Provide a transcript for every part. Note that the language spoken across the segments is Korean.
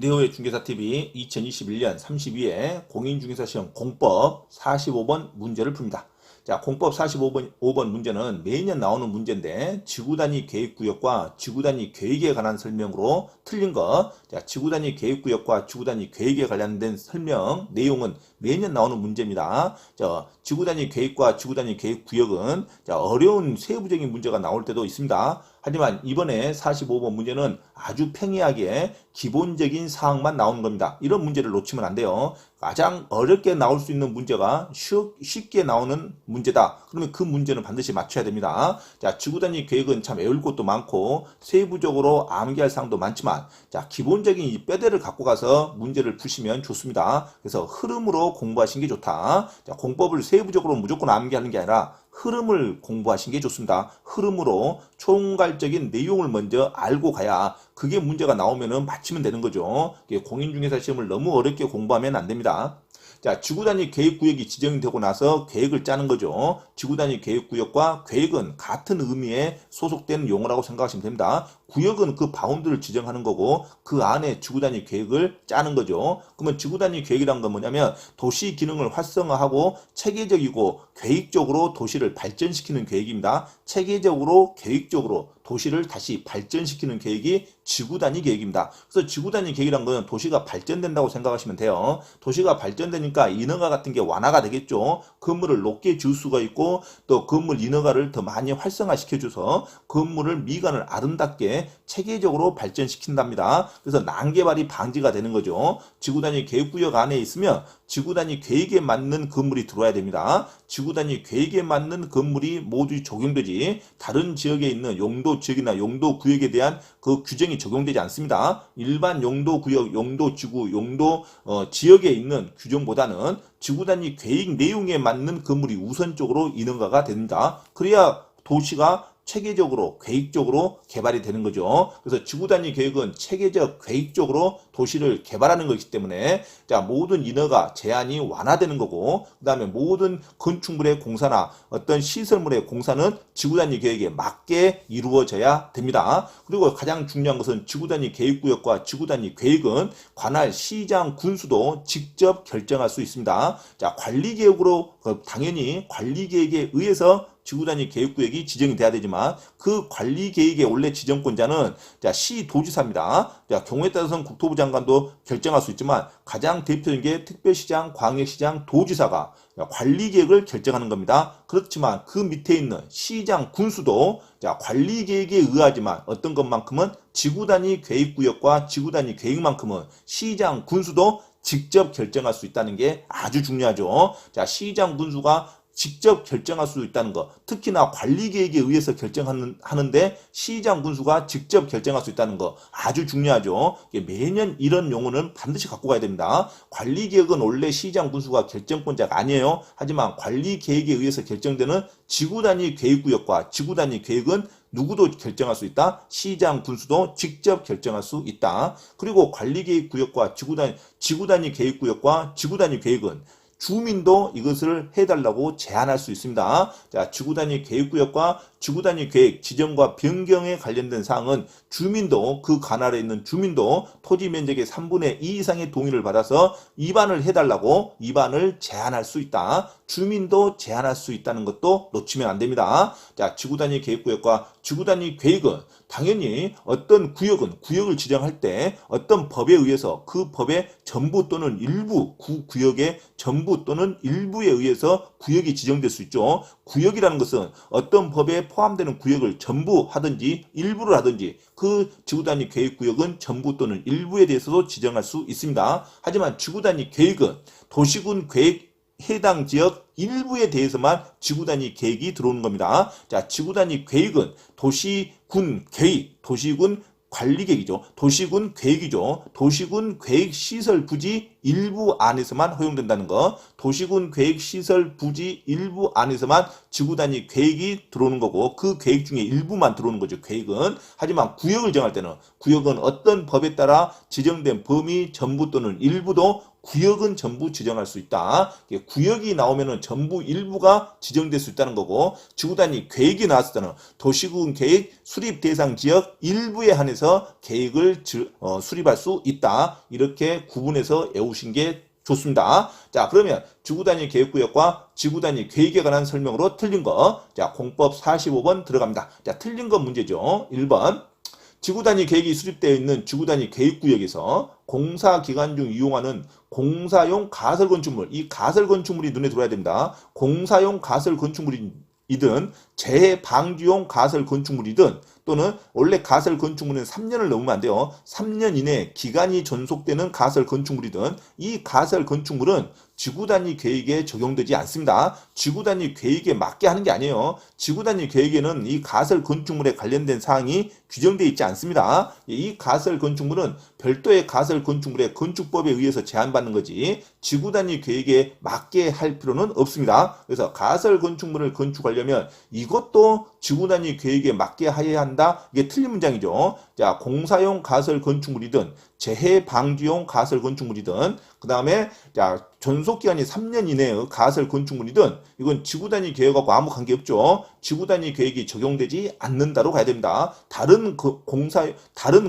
김대호의 중개사TV 2021년 32회 공인중개사 시험 공법 45번 문제를 풉니다. 자, 공법 45번 문제는 매년 나오는 문제인데 지구단위 계획구역과 지구단위 계획에 관한 설명으로 틀린 것. 자, 지구단위 계획구역과 지구단위 계획에 관련된 설명 내용은 매년 나오는 문제입니다. 자, 지구단위 계획과 지구단위 계획구역은 어려운 세부적인 문제가 나올 때도 있습니다. 하지만 이번에 45번 문제는 아주 평이하게 기본적인 사항만 나오는 겁니다. 이런 문제를 놓치면 안 돼요. 가장 어렵게 나올 수 있는 문제가 쉽게 나오는 문제다. 그러면 그 문제는 반드시 맞춰야 됩니다. 자, 지구단위 계획은 참 외울 것도 많고 세부적으로 암기할 사항도 많지만 자, 기본적인 이 뼈대를 갖고 가서 문제를 푸시면 좋습니다. 그래서 흐름으로 공부하시는 게 좋다. 자, 공법을 세부적으로 무조건 암기하는 게 아니라 흐름을 공부하시는 게 좋습니다. 흐름으로 총괄적인 내용을 먼저 알고 가야 그게 문제가 나오면은 맞히면 되는 거죠. 공인중개사 시험을 너무 어렵게 공부하면 안 됩니다. 자, 지구단위 계획구역이 지정이 되고 나서 계획을 짜는 거죠. 지구단위 계획구역과 계획은 같은 의미에 소속된 용어라고 생각하시면 됩니다. 구역은 그 바운드를 지정하는 거고 그 안에 지구단위 계획을 짜는 거죠. 그러면 지구단위 계획이란 건 뭐냐면 도시 기능을 활성화하고 체계적이고 계획적으로 도시를 발전시키는 계획입니다. 체계적으로 계획적으로 도시를 다시 발전시키는 계획이 지구단위 계획입니다. 그래서 지구단위 계획이란 건 도시가 발전된다고 생각하시면 돼요. 도시가 발전되니까 인허가 같은 게 완화가 되겠죠. 건물을 높게 지을 수가 있고 또 건물 인허가를 더 많이 활성화시켜줘서 건물을 미관을 아름답게 체계적으로 발전시킨답니다. 그래서 난개발이 방지가 되는 거죠. 지구단위 계획구역 안에 있으면 지구단위 계획에 맞는 건물이 들어와야 됩니다. 지구단위 계획에 맞는 건물이 모두 적용되지 다른 지역에 있는 용도 지역이나 용도 구역에 대한 그 규정이 적용되지 않습니다. 일반 용도 구역, 용도 지구, 용도 지역에 있는 규정보다는 지구단위 계획 내용에 맞는 건물이 우선적으로 인허가가 됩니다. 그래야 도시가 체계적으로 계획적으로 개발이 되는 거죠. 그래서 지구단위 계획은 체계적 계획적으로 도시를 개발하는 것이기 때문에 자, 모든 인허가 제한이 완화되는 거고 그 다음에 모든 건축물의 공사나 어떤 시설물의 공사는 지구단위 계획에 맞게 이루어져야 됩니다. 그리고 가장 중요한 것은 지구단위 계획구역과 지구단위 계획은 관할 시장 군수도 직접 결정할 수 있습니다. 자, 관리계획으로 당연히 관리계획에 의해서 지구단위 계획구역이 지정이 돼야 되지만 그 관리계획의 원래 지정권자는 시도지사입니다. 경우에 따라서는 국토부 장관도 결정할 수 있지만 가장 대표적인 게 특별시장, 광역시장, 도지사가 관리계획을 결정하는 겁니다. 그렇지만 그 밑에 있는 시장, 군수도 관리계획에 의하지만 어떤 것만큼은 지구단위 계획구역과 지구단위 계획만큼은 시장, 군수도 직접 결정할 수 있다는 게 아주 중요하죠. 자, 시장, 군수가 직접 결정할 수 있다는 것, 특히나 관리계획에 의해서 결정하는데 시장 군수가 직접 결정할 수 있다는 것 아주 중요하죠. 매년 이런 용어는 반드시 갖고 가야 됩니다. 관리계획은 원래 시장 군수가 결정권자가 아니에요. 하지만 관리계획에 의해서 결정되는 지구단위 계획구역과 지구단위 계획은 누구도 결정할 수 있다. 시장 군수도 직접 결정할 수 있다. 그리고 관리계획구역과 지구단위 계획구역과 지구단위 계획은 주민도 이것을 해달라고 제안할 수 있습니다. 자, 지구단위 계획구역과 지구단위 계획 지정과 변경에 관련된 사항은 주민도 그 관할에 있는 주민도 토지 면적의 3분의 2 이상의 동의를 받아서 입안을 해달라고 입안을 제안할 수 있다. 주민도 제안할 수 있다는 것도 놓치면 안 됩니다. 자, 지구단위 계획구역과 지구단위 계획은 당연히 어떤 구역을 지정할 때 어떤 법에 의해서 그 법의 전부 또는 일부 구역의 전부 또는 일부에 의해서 구역이 지정될 수 있죠. 구역이라는 것은 어떤 법에 포함되는 구역을 전부 하든지 일부를 하든지 그 지구단위 계획구역은 전부 또는 일부에 대해서도 지정할 수 있습니다. 하지만 지구단위 계획은 도시군 계획 해당 지역 일부에 대해서만 지구단위 계획이 들어오는 겁니다. 자, 지구단위 계획은 도시군 계획, 도시군 관리계획이죠. 도시군 계획이죠. 도시군 계획 시설 부지 일부 안에서만 허용된다는 거. 도시군 계획 시설 부지 일부 안에서만 지구단위 계획이 들어오는 거고 그 계획 중에 일부만 들어오는 거죠. 계획은. 하지만 구역을 정할 때는 구역은 어떤 법에 따라 지정된 범위 전부 또는 일부도 구역은 전부 지정할 수 있다. 구역이 나오면은 전부 일부가 지정될 수 있다는 거고 지구단위 계획이 나왔을 때는 도시군 계획 수립 대상 지역 일부에 한해서 계획을 수립할 수 있다. 이렇게 구분해서 외우신 게 좋습니다. 자, 그러면 지구단위 계획구역과 지구단위 계획에 관한 설명으로 틀린 거. 자, 공법 45번 들어갑니다. 자, 틀린 거 문제죠. 1번. 지구단위 계획이 수립되어 있는 지구단위 계획구역에서 공사기간 중 이용하는 공사용 가설건축물, 이 가설건축물이 눈에 들어야 됩니다. 공사용 가설건축물이든 재방지용 가설건축물이든 또는 원래 가설건축물은 3년을 넘으면 안 돼요. 3년 이내 기간이 존속되는 가설건축물이든 이 가설건축물은 지구단위 계획에 적용되지 않습니다. 지구단위 계획에 맞게 하는 게 아니에요. 지구단위 계획에는 이 가설건축물에 관련된 사항이 규정되어 있지 않습니다. 이 가설건축물은 별도의 가설건축물의 건축법에 의해서 제한받는 거지 지구단위 계획에 맞게 할 필요는 없습니다. 그래서 가설건축물을 건축하려면 이것도 지구단위 계획에 맞게 해야 한다. 이게 틀린 문장이죠. 자, 공사용 가설건축물이든 재해방지용 가설건축물이든 그 다음에 자 존속기간이 3년 이내의 가설건축물이든 이건 지구단위 계획하고 아무 관계없죠. 지구단위 계획이 적용되지 않는다로 가야 됩니다. 다른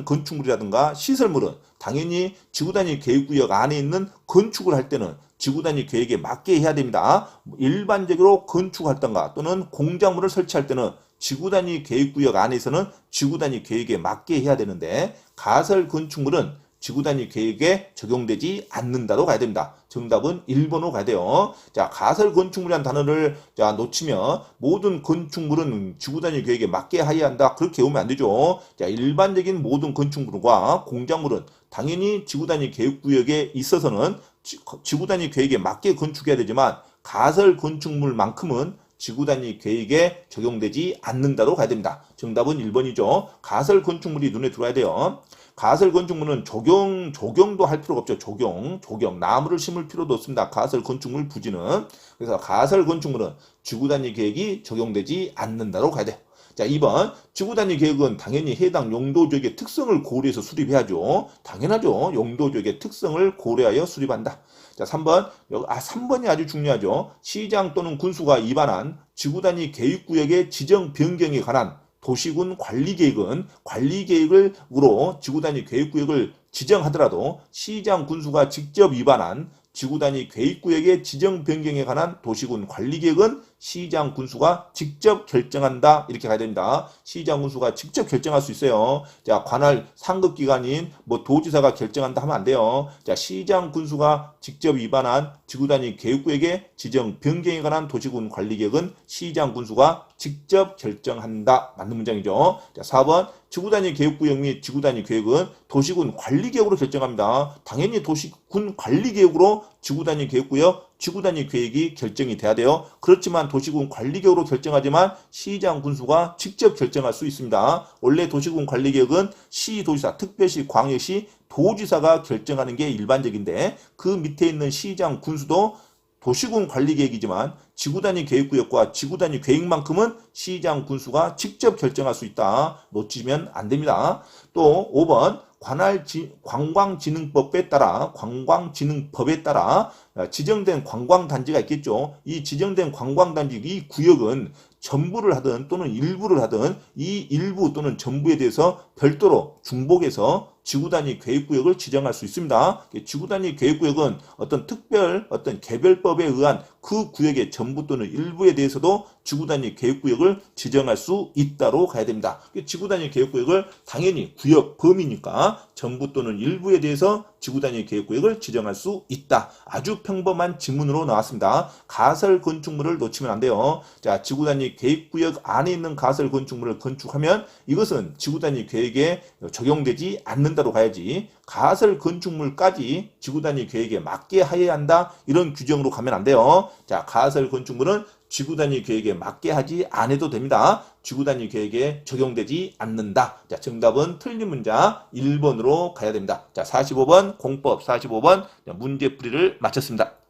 건축물이라든가 시설물은 당연히 지구단위 계획구역 안에 있는 건축을 할 때는 지구단위 계획에 맞게 해야 됩니다. 일반적으로 건축하던가 또는 공작물을 설치할 때는 지구단위 계획구역 안에서는 지구단위 계획에 맞게 해야 되는데 가설 건축물은 지구단위 계획에 적용되지 않는다로 가야 됩니다. 정답은 1번으로 가야 돼요. 자, 가설 건축물이라는 단어를 놓치면 모든 건축물은 지구단위 계획에 맞게 해야 한다. 그렇게 외우면 안 되죠. 자, 일반적인 모든 건축물과 공작물은 당연히 지구단위 계획구역에 있어서는 지구단위 계획에 맞게 건축해야 되지만 가설 건축물만큼은 지구단위 계획에 적용되지 않는다로 가야 됩니다. 정답은 1번이죠. 가설 건축물이 눈에 들어와야 돼요. 가설 건축물은 조경도 할 필요가 없죠. 조경. 나무를 심을 필요도 없습니다. 가설 건축물 부지는. 그래서 가설 건축물은 지구단위 계획이 적용되지 않는다로 가야 돼요. 자, 2번. 지구단위 계획은 당연히 해당 용도지역의 특성을 고려해서 수립해야죠. 당연하죠. 용도지역의 특성을 고려하여 수립한다. 자, 3번. 3번이 아주 중요하죠. 시장 또는 군수가 위반한 지구단위 계획구역의 지정 변경에 관한 도시군 관리계획은 관리계획으로 지구단위 계획구역을 지정하더라도 시장 군수가 직접 위반한 지구단위 계획구역의 지정 변경에 관한 도시군 관리계획은 시장 군수가 직접 결정한다. 이렇게 가야 됩니다. 시장 군수가 직접 결정할 수 있어요. 자, 관할 상급기관인 도지사가 결정한다 하면 안 돼요. 자, 시장 군수가 직접 위반한 지구단위 계획구역의 지정 변경에 관한 도시군 관리계획은 시장 군수가 직접 결정한다. 맞는 문장이죠. 자, 4번. 지구단위 계획구역 및 지구단위 계획은 도시군 관리계획으로 결정합니다. 당연히 도시군 관리계획으로 지구단위 계획구역, 지구단위 계획이 결정이 돼야 돼요. 그렇지만 도시군 관리계획으로 결정하지만 시장 군수가 직접 결정할 수 있습니다. 원래 도시군 관리계획은 시도지사, 특별시, 광역시, 도지사가 결정하는 게 일반적인데 그 밑에 있는 시장 군수도 도시군 관리계획이지만 지구단위 계획구역과 지구단위 계획만큼은 시장 군수가 직접 결정할 수 있다. 놓치면 안 됩니다. 또 5번 관광진흥법에 따라 지정된 관광단지가 있겠죠. 이 지정된 관광단지 이 구역은 전부를 하든 또는 일부를 하든 이 일부 또는 전부에 대해서 별도로 중복해서 지구단위 계획구역을 지정할 수 있습니다. 지구단위 계획구역은 어떤 개별법에 의한 그 구역의 전부 또는 일부에 대해서도 지구단위 계획구역을 지정할 수 있다로 가야 됩니다. 지구단위 계획구역을 당연히 구역 범위니까 전부 또는 일부에 대해서 지구단위 계획구역을 지정할 수 있다. 아주 평범한 지문으로 나왔습니다. 가설 건축물을 놓치면 안 돼요. 자, 지구단위 계획구역 안에 있는 가설 건축물을 건축하면 이것은 지구단위 계획에 적용되지 않는다로 가야지. 가설 건축물까지 지구단위 계획에 맞게 해야 한다. 이런 규정으로 가면 안 돼요. 자, 가설 건축물은 지구단위 계획에 맞게 하지 않아도 됩니다. 지구단위 계획에 적용되지 않는다. 자, 정답은 틀린 문자 1번으로 가야 됩니다. 자, 45번 공법 45번 문제풀이를 마쳤습니다.